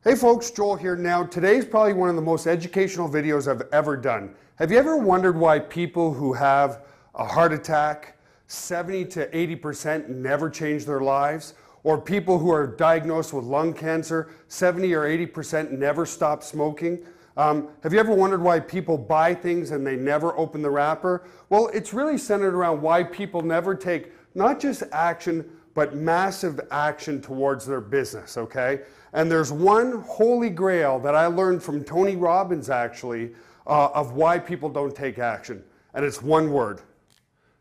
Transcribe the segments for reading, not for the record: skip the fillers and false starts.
Hey folks, Joel here. Now, today's probably one of the most educational videos I've ever done. Have you ever wondered why people who have a heart attack, 70 to 80% never change their lives? Or people who are diagnosed with lung cancer, 70 or 80% never stop smoking? Have you ever wondered why people buy things and they never open the wrapper? Well, it's really centered around why people never take not just action, but massive action towards their business, okay? And there's one holy grail that I learned from Tony Robbins, actually, of why people don't take action. And it's one word.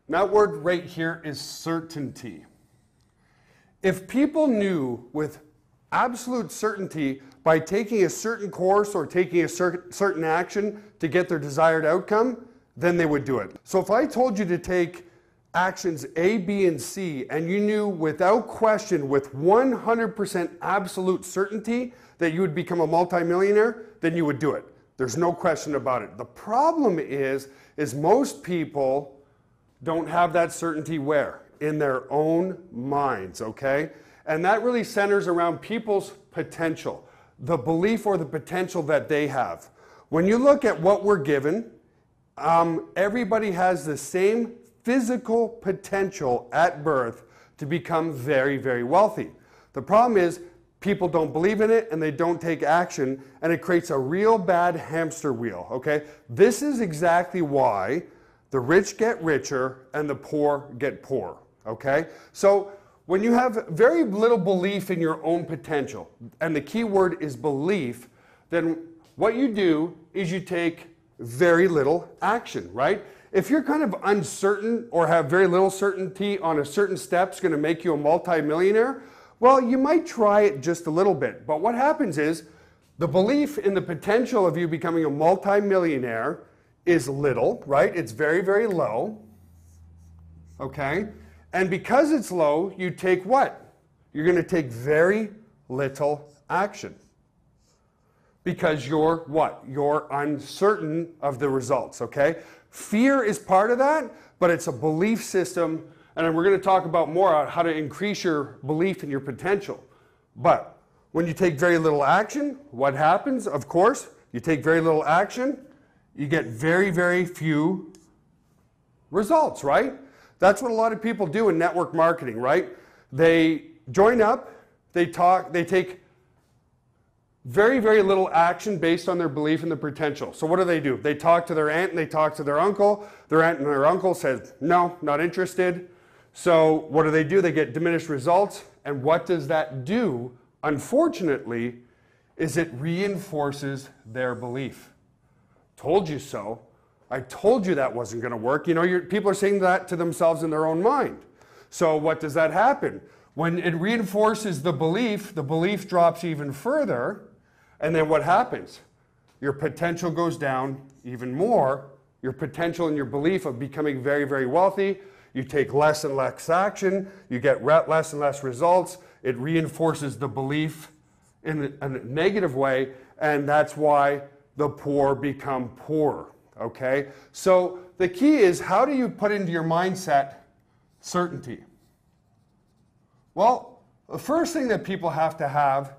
And that word right here is certainty. If people knew with absolute certainty by taking a certain course or taking a certain action to get their desired outcome, then they would do it. So if I told you to take actions A, B, and C, and you knew without question, with 100% absolute certainty that you would become a multimillionaire, then you would do it. There's no question about it. The problem is most people don't have that certainty where? In their own minds, okay? And that really centers around people's potential, the belief or the potential that they have. When you look at what we're given, everybody has the same physical potential at birth to become very, very wealthy. The problem is people don't believe in it and they don't take action, and it creates a real bad hamster wheel, okay? This is exactly why the rich get richer and the poor get poor, okay? So when you have very little belief in your own potential, and the key word is belief, then what you do is you take very little action, right? If you're kind of uncertain or have very little certainty on a certain step's going to make you a multimillionaire, well, you might try it just a little bit. But what happens is the belief in the potential of you becoming a multimillionaire is little, right? It's very, very low, okay? And because it's low, you take what? You're going to take very little action. Because you're what? You're uncertain of the results, okay? Fear is part of that, but it's a belief system, and we're going to talk about more on how to increase your belief in your potential. But when you take very little action, what happens? Of course, you take very little action, you get very, very few results, right? That's what a lot of people do in network marketing, right? They join up, they talk, they take very, very little action based on their belief in the potential. So what do? They talk to their aunt and they talk to their uncle. Their aunt and their uncle says, no, not interested. So what do? They get diminished results. And what does that do? Unfortunately, is it reinforces their belief. Told you so. I told you that wasn't going to work. You know, people are saying that to themselves in their own mind. So what does that happen? When it reinforces the belief drops even further. And then what happens? Your potential goes down even more. Your potential and your belief of becoming very, very wealthy. You take less and less action. You get less and less results. It reinforces the belief in a negative way. And that's why the poor become poorer. Okay? So the key is, how do you put into your mindset certainty? Well, the first thing that people have to have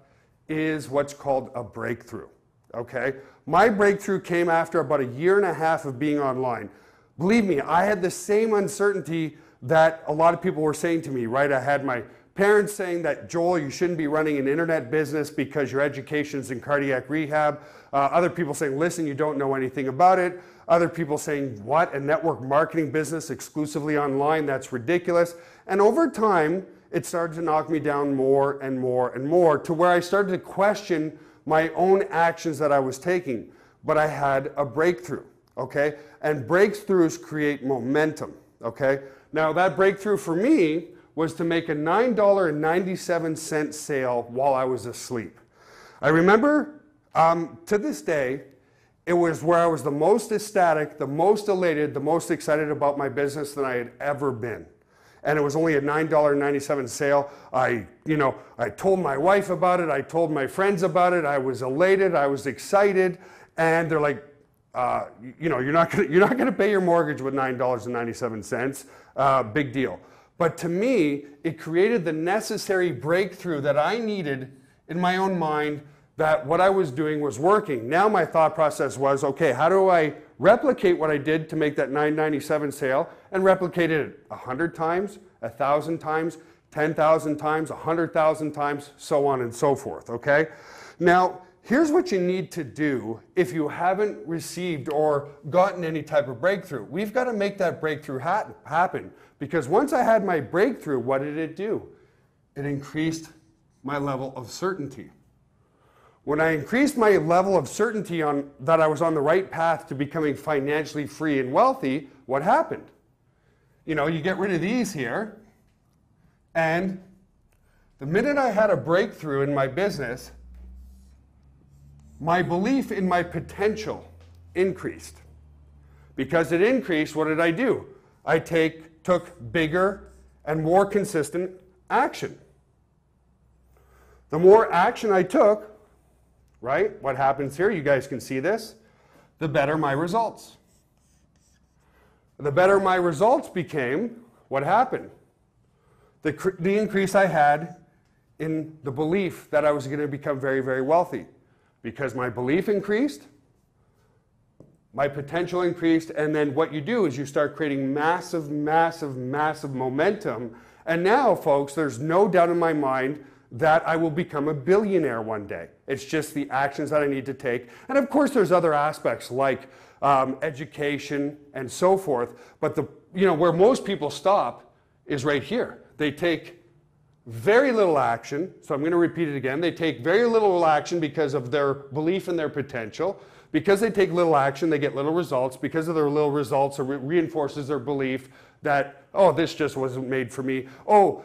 is what's called a breakthrough, okay? My breakthrough came after about 1.5 years of being online. Believe me, I had the same uncertainty that a lot of people were saying to me, right? I had my parents saying that, Joel, you shouldn't be running an internet business because your education's in cardiac rehab. Other people saying, listen, you don't know anything about it. Other people saying, what, a network marketing business exclusively online? That's ridiculous. And over time, it started to knock me down more and more and more, to where I started to question my own actions that I was taking. But I had a breakthrough, okay? And breakthroughs create momentum, okay? Now that breakthrough for me was to make a $9.97 sale while I was asleep. I remember, to this day, it was where I was the most ecstatic, the most elated, the most excited about my business than I had ever been. And it was only a $9.97 sale. I told my wife about it. I told my friends about it. I was elated. I was excited. And they're like, you're not gonna pay your mortgage with $9.97. Big deal. But to me, it created the necessary breakthrough that I needed in my own mind that what I was doing was working. Now my thought process was, okay, how do I replicate what I did to make that $9.97 sale and replicate it 100 times, 1,000 times, 10,000 times, 100,000 times, so on and so forth, okay? Now, here's what you need to do if you haven't received or gotten any type of breakthrough. We've got to make that breakthrough happen, because once I had my breakthrough, what did it do? It increased my level of certainty. When I increased my level of certainty that I was on the right path to becoming financially free and wealthy, what happened? You know, you get rid of these here, and the minute I had a breakthrough in my business, my belief in my potential increased. Because it increased, what did I do? I took bigger and more consistent action. The more action I took, right, what happens here, you guys can see this, the better my results. The better my results became, what happened? The increase I had in the belief that I was going to become very, very wealthy. Because my belief increased, my potential increased, and then what you do is you start creating massive, massive, massive momentum. And now, folks, there's no doubt in my mind that I will become a billionaire one day. It's just the actions that I need to take. And of course, there's other aspects like education and so forth. But where most people stop is right here. They take very little action. So I'm going to repeat it again. They take very little action because of their belief in their potential. Because they take little action, they get little results. Because of their little results, it reinforces their belief that, oh, this just wasn't made for me. Oh,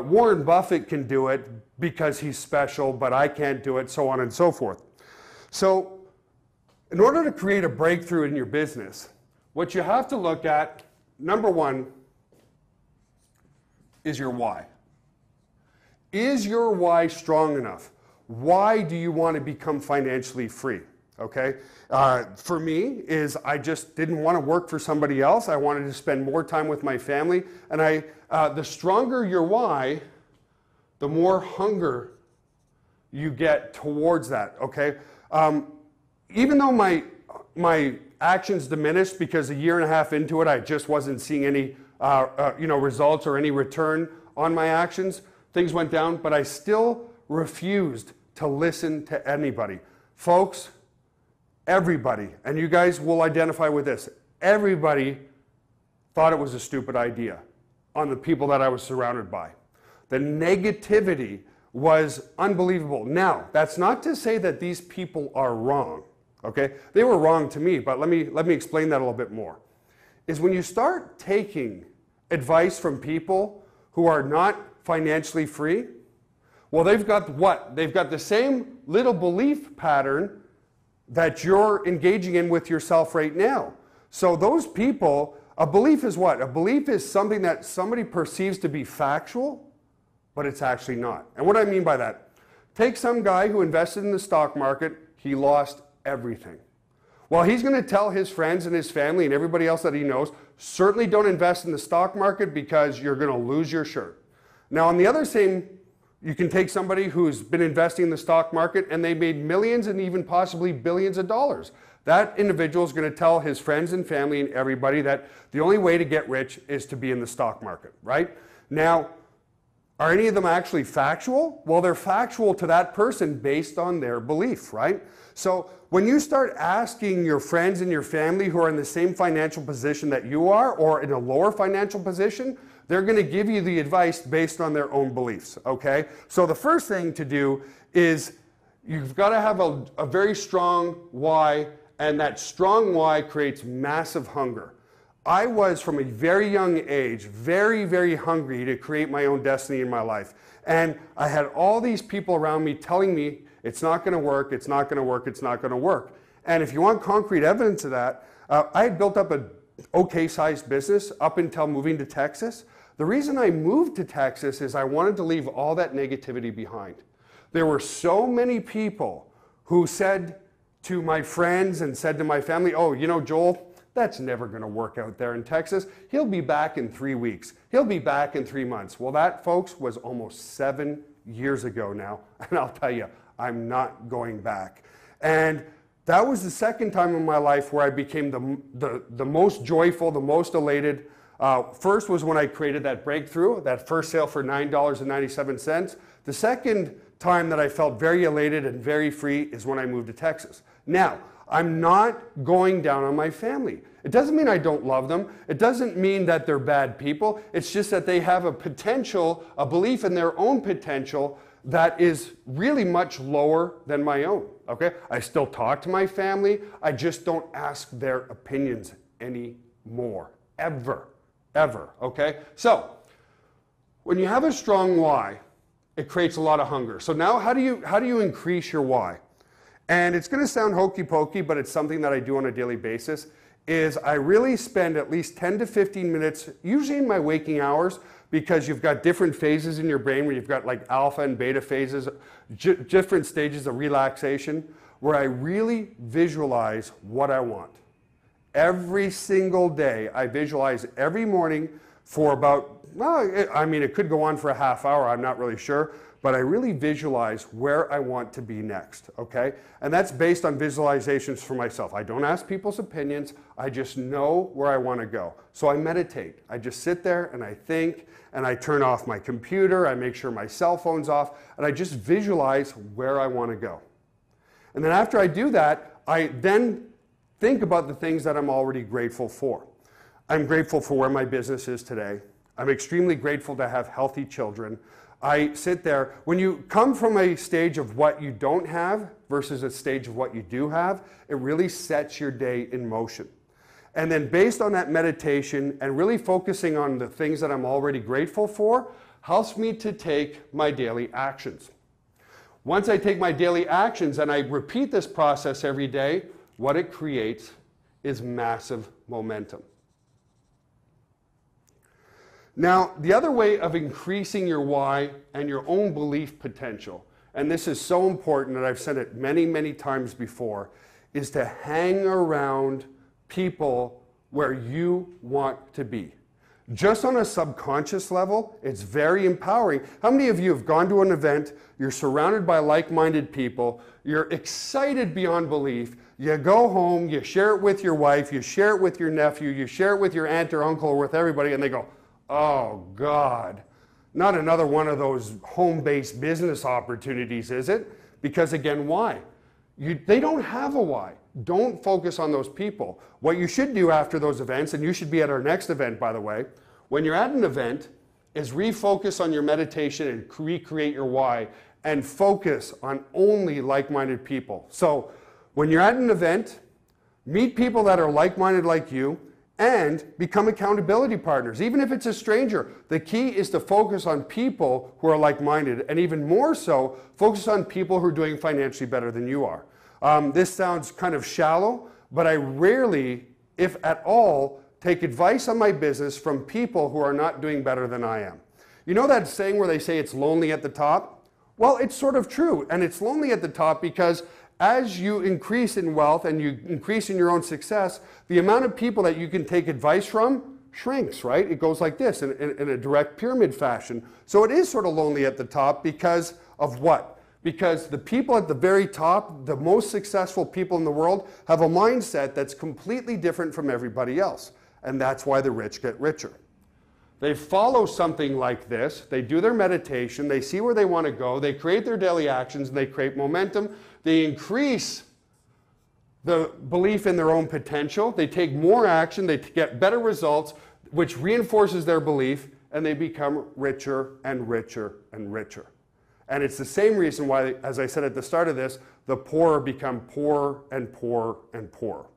Warren Buffett can do it because he's special, but I can't do it, so on and so forth. So in order to create a breakthrough in your business, what you have to look at, number one, is your why. Is your why strong enough? Why do you want to become financially free? Okay, for me is I just didn't want to work for somebody else. I wanted to spend more time with my family, and the stronger your why, the more hunger you get towards that. Okay, even though my actions diminished because a year and a half into it, I just wasn't seeing any results or any return on my actions. Things went down, but I still refused to listen to anybody. Folks, everybody, and you guys will identify with this, everybody thought it was a stupid idea on the people that I was surrounded by. The negativity was unbelievable. Now, that's not to say that these people are wrong, okay? They were wrong to me, but let me explain that a little bit more. Is when you start taking advice from people who are not financially free, well, they've got what? They've got the same little belief pattern that you're engaging in with yourself right now. So those people, a belief is what? A belief is something that somebody perceives to be factual, but it's actually not. And what I mean by that, take some guy who invested in the stock market, he lost everything. Well, he's going to tell his friends and his family and everybody else that he knows, certainly don't invest in the stock market because you're going to lose your shirt. Now, on the other same, you can take somebody who's been investing in the stock market and they made millions and even possibly billions of dollars. That individual is going to tell his friends and family and everybody that the only way to get rich is to be in the stock market, right? Now, are any of them actually factual? Well, they're factual to that person based on their belief, right? So when you start asking your friends and your family who are in the same financial position that you are or in a lower financial position, they're going to give you the advice based on their own beliefs, okay? So the first thing to do is you've got to have a very strong why, and that strong why creates massive hunger. I was, from a very young age, very, very hungry to create my own destiny in my life. And I had all these people around me telling me, it's not going to work, it's not going to work, it's not going to work. And if you want concrete evidence of that, I had built up an okay-sized business up until moving to Texas. The reason I moved to Texas is I wanted to leave all that negativity behind. There were so many people who said to my friends and said to my family, oh, you know, Joel, that's never going to work out there in Texas. He'll be back in 3 weeks. He'll be back in 3 months. Well, that, folks, was almost 7 years ago now. And I'll tell you, I'm not going back. And that was the second time in my life where I became the most joyful, the most elated. First was when I created that breakthrough, that first sale for $9.97. The second time that I felt very elated and very free is when I moved to Texas. Now, I'm not going down on my family. It doesn't mean I don't love them. It doesn't mean that they're bad people. It's just that they have a potential, a belief in their own potential that is really much lower than my own, okay? I still talk to my family. I just don't ask their opinions anymore, ever, okay? So, when you have a strong why, it creates a lot of hunger. So now how do you increase your why? And it's gonna sound hokey pokey, but it's something that I do on a daily basis, is I really spend at least 10 to 15 minutes, usually in my waking hours, because you've got different phases in your brain where you've got like alpha and beta phases, different stages of relaxation, where I really visualize what I want. Every single day, I visualize every morning for about, well, I mean, it could go on for a half hour, I'm not really sure, but I really visualize where I want to be next, okay? And that's based on visualizations for myself. I don't ask people's opinions, I just know where I want to go. So I meditate. I just sit there and I think, and I turn off my computer, I make sure my cell phone's off, and I just visualize where I want to go. And then after I do that, I then think about the things that I'm already grateful for. I'm grateful for where my business is today. I'm extremely grateful to have healthy children. I sit there, when you come from a stage of what you don't have versus a stage of what you do have, it really sets your day in motion. And then based on that meditation and really focusing on the things that I'm already grateful for, helps me to take my daily actions. Once I take my daily actions and I repeat this process every day, what it creates is massive momentum. Now, the other way of increasing your why and your own belief potential, and this is so important, and I've said it many, many times before, is to hang around people where you want to be. Just on a subconscious level, it's very empowering. How many of you have gone to an event, you're surrounded by like-minded people, you're excited beyond belief, you go home, you share it with your wife, you share it with your nephew, you share it with your aunt or uncle or with everybody, and they go, oh God, not another one of those home-based business opportunities, is it? Because again, why? They don't have a why. Don't focus on those people. What you should do after those events, and you should be at our next event, by the way, when you're at an event, is refocus on your meditation and recreate your why and focus on only like-minded people. So when you're at an event, meet people that are like-minded like you, and become accountability partners, even if it's a stranger. The key is to focus on people who are like-minded, and even more so, focus on people who are doing financially better than you are. This sounds kind of shallow, but I rarely, if at all, take advice on my business from people who are not doing better than I am. You know that saying where they say it's lonely at the top? Well, it's sort of true, and it's lonely at the top because as you increase in wealth and you increase in your own success, the amount of people that you can take advice from shrinks, right? It goes like this in a direct pyramid fashion. So it is sort of lonely at the top because of what? Because the people at the very top, the most successful people in the world, have a mindset that's completely different from everybody else. And that's why the rich get richer. They follow something like this, they do their meditation, they see where they want to go, they create their daily actions, and they create momentum. They increase the belief in their own potential, they take more action, they get better results, which reinforces their belief, and they become richer and richer and richer. And it's the same reason why, as I said at the start of this, the poor become poorer and poorer and poorer.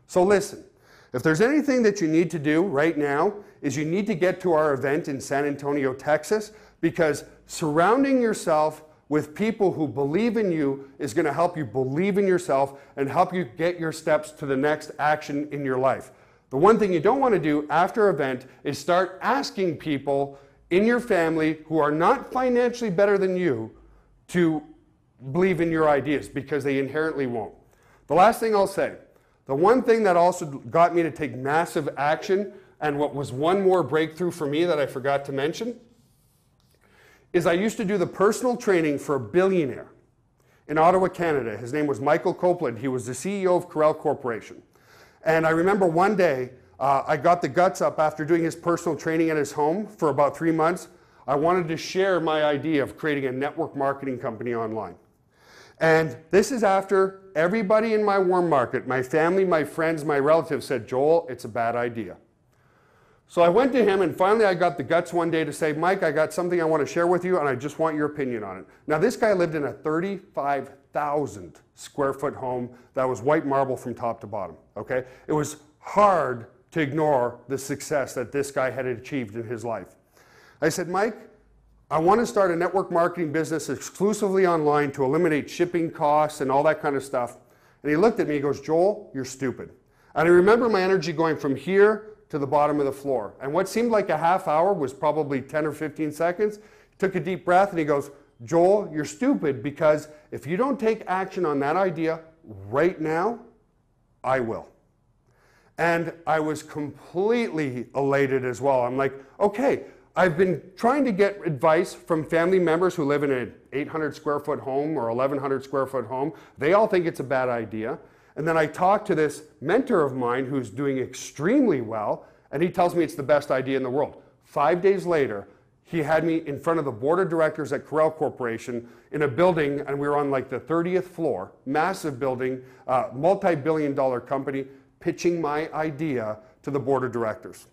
So listen. If there's anything that you need to do right now, is you need to get to our event in San Antonio, Texas, because surrounding yourself with people who believe in you is going to help you believe in yourself and help you get your steps to the next action in your life. The one thing you don't want to do after an event is start asking people in your family who are not financially better than you to believe in your ideas, because they inherently won't. The last thing I'll say, the one thing that also got me to take massive action, and what was one more breakthrough for me that I forgot to mention, is I used to do the personal training for a billionaire. in Ottawa, Canada. His name was Michael Copeland. He was the CEO of Corel Corporation. And I remember one day, I got the guts up after doing his personal training at his home for about 3 months. I wanted to share my idea of creating a network marketing company online. And this is after everybody in my warm market, my family, my friends, my relatives said, Joel, it's a bad idea. So I went to him and finally I got the guts one day to say, Mike, I got something I want to share with you and I just want your opinion on it. Now this guy lived in a 35,000 square foot home that was white marble from top to bottom, okay? It was hard to ignore the success that this guy had achieved in his life. I said, Mike, I want to start a network marketing business exclusively online to eliminate shipping costs and all that kind of stuff. And he looked at me, he goes, Joel, you're stupid. And I remember my energy going from here to the bottom of the floor. And what seemed like a half hour was probably 10 or 15 seconds. He took a deep breath and he goes, Joel, you're stupid because if you don't take action on that idea right now, I will. And I was completely elated as well. I'm like, okay, I've been trying to get advice from family members who live in an 800 square foot home or 1,100 square foot home. They all think it's a bad idea. And then I talked to this mentor of mine who's doing extremely well, and he tells me it's the best idea in the world. 5 days later, he had me in front of the board of directors at Corel Corporation in a building, and we were on like the 30th floor, massive building, multi-billion-dollar company, pitching my idea to the board of directors.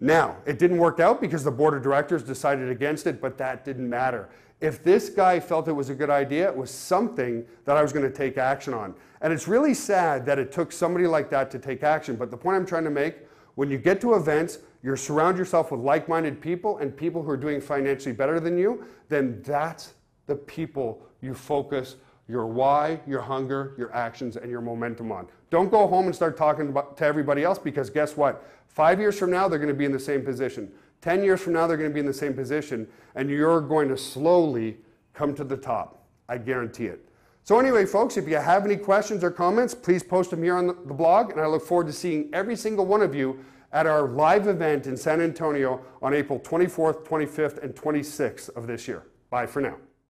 Now, it didn't work out because the board of directors decided against it, but that didn't matter. If this guy felt it was a good idea, it was something that I was going to take action on. And it's really sad that it took somebody like that to take action, but the point I'm trying to make, when you get to events, you surround yourself with like-minded people and people who are doing financially better than you, then that's the people you focus your why, your hunger, your actions, and your momentum on. Don't go home and start talking to everybody else because guess what? 5 years from now, they're going to be in the same position. 10 years from now, they're going to be in the same position, and you're going to slowly come to the top. I guarantee it. So anyway, folks, if you have any questions or comments, please post them here on the blog, and I look forward to seeing every single one of you at our live event in San Antonio on April 24th, 25th, and 26th of this year. Bye for now.